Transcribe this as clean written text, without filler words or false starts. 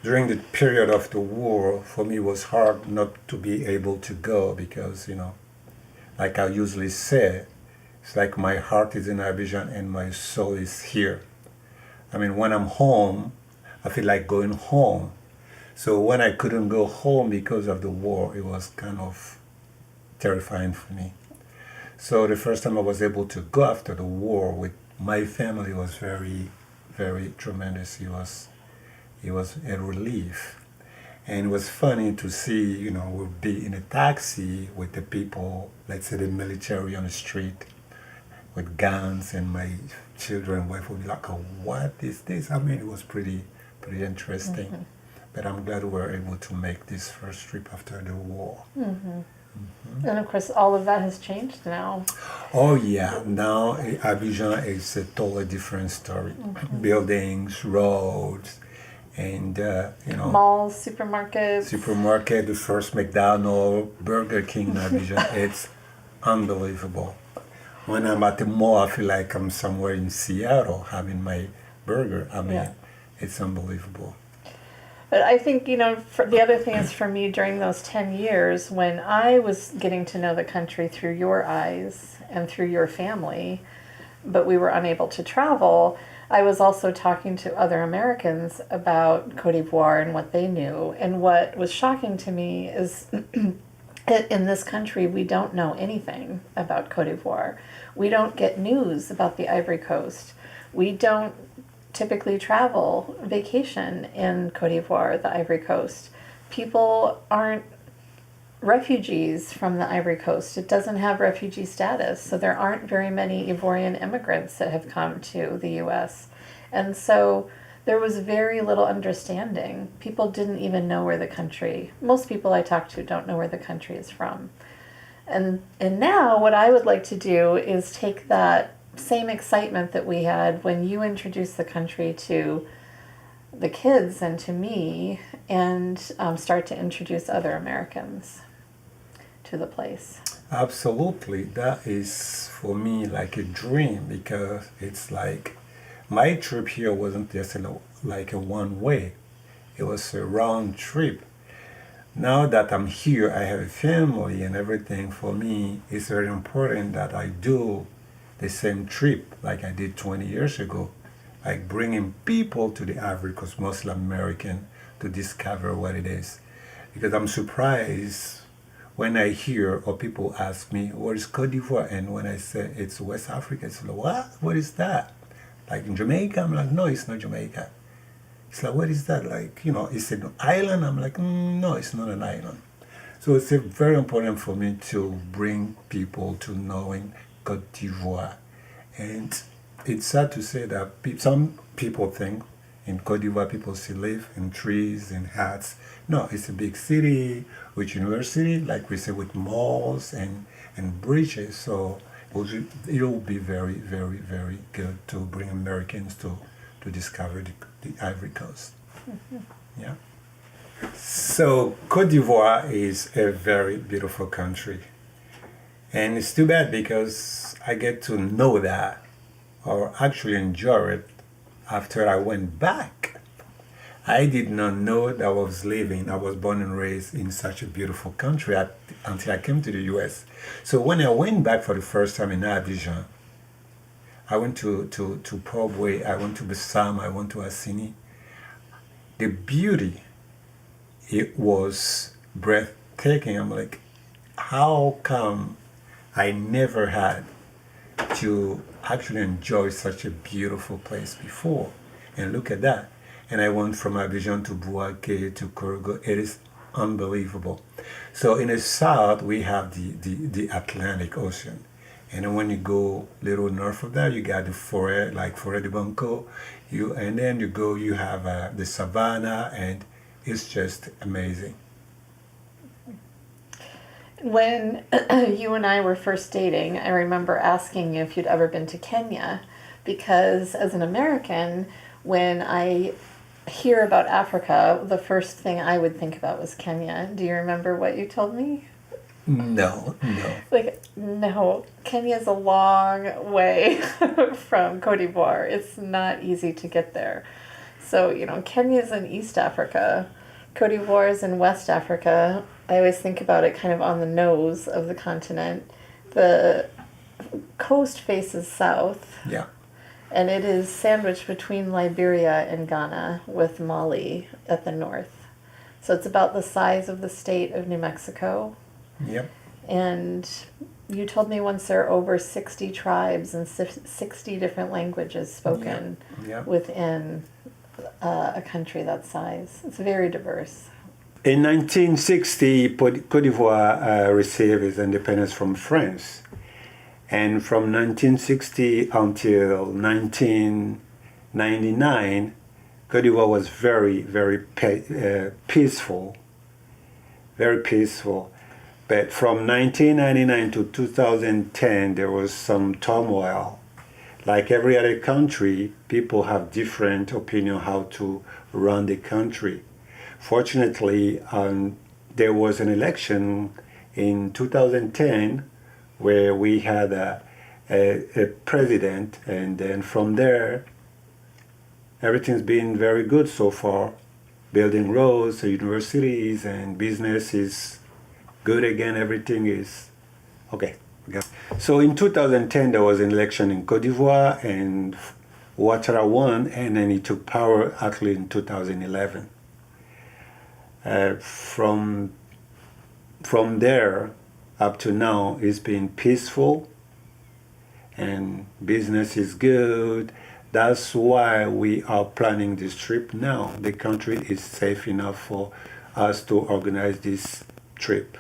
during the period of the war, for me, it was hard not to be able to go because, like I usually say, it's like my heart is in Abidjan and my soul is here. I mean, when I'm home, I feel like going home. So when I couldn't go home because of the war, it was kind of terrifying for me. So the first time I was able to go after the war with my family was very, very tremendous. It was a relief. And it was funny to see, we'll be in a taxi with the people, let's say the military on the street with guns, and my children, wife would be like, oh, what is this? I mean, it was pretty interesting. But I'm glad we were able to make this first trip after the war. And of course, all of that has changed now. Oh yeah, now Abidjan is a totally different story. Buildings, roads, and Malls, supermarkets. supermarket, the first McDonald's, Burger King in Abidjan. It's unbelievable. When I'm at the mall, I feel like I'm somewhere in Seattle having my burger. I mean, Yeah. it's unbelievable. But I think, the other thing is for me during those 10 years when I was getting to know the country through your eyes and through your family, but we were unable to travel, I was also talking to other Americans about Cote d'Ivoire and what they knew. And what was shocking to me is in this country, we don't know anything about Cote d'Ivoire. We don't get news about the Ivory Coast. We don't typically travel vacation in Cote d'Ivoire, the Ivory Coast. People aren't refugees from the Ivory Coast. It doesn't have refugee status, so there aren't very many Ivorian immigrants that have come to the US. And so there was very little understanding. People didn't even know where the country, most people I talk to don't know where the country is from. And now what I would like to do is take that same excitement that we had when you introduced the country to the kids and to me, and start to introduce other Americans to the place. Absolutely. That is for me like a dream because it's like my trip here wasn't just like a one way, it was a round trip. Now that I'm here, I have a family and everything. For me, it's very important that I do the same trip like I did 20 years ago, like bringing people to the Ivory Coast, Muslim American, to discover what it is. Because I'm surprised when I hear or people ask me, what is Cote d'Ivoire? And when I say it's West Africa, it's like, what? What is that? Like in Jamaica? I'm like, no, it's not Jamaica. It's like, what is that? Like, it's an island? I'm like, no, it's not an island. So it's very important for me to bring people to knowing Cote d'Ivoire. And it's sad to say that some people think in Cote d'Ivoire people still live in trees and hats. No, it's a big city with university, like we say, with malls and bridges. So it will be very, very, very good to bring Americans to discover the Ivory Coast. Yeah. So Cote d'Ivoire is a very beautiful country. And it's too bad because I get to know that or actually enjoy it after I went back. I did not know that I was born and raised in such a beautiful country until I came to the US. So when I went back for the first time in Abidjan, I went to Pobwe, I went to Bissam, I went to Assini. The beauty, it was breathtaking. I'm like, how come I never had to actually enjoy such a beautiful place before? And look at that. And I went from Abidjan to Bouaké to Korogo. It is unbelievable. So in the south, we have the Atlantic Ocean. And then when you go little north of that, you got the forest, like Forêt de Banco. And then you have the savannah, and it's just amazing. When you and I were first dating, I remember asking you if you'd ever been to Kenya, because as an American, when I hear about Africa, the first thing I would think about was Kenya. Do you remember what you told me? No, no. Like, no, Kenya's a long way from Cote d'Ivoire. It's not easy to get there. So, Kenya's in East Africa, Cote d'Ivoire is in West Africa. I always think about it kind of on the nose of the continent. The coast faces south, Yeah. and it is sandwiched between Liberia and Ghana, with Mali at the north. So it's about the size of the state of New Mexico. Yep. And you told me once there are over 60 tribes and 60 different languages spoken Yep. within a country that size. It's very diverse. In 1960, Côte d'Ivoire received its independence from France. And from 1960 until 1999, Côte d'Ivoire was very, very peaceful. Very peaceful. But from 1999 to 2010, there was some turmoil. Like every other country, people have different opinion how to run the country. Fortunately, there was an election in 2010 where we had a president, and then from there, everything's been very good so far. Building roads, universities, and business is good again. Everything is okay. So in 2010, there was an election in Côte d'Ivoire, and Ouattara won, and then he took power actually in 2011. From there up to now, it's been peaceful, and business is good. That's why we are planning this trip now. The country is safe enough for us to organize this trip.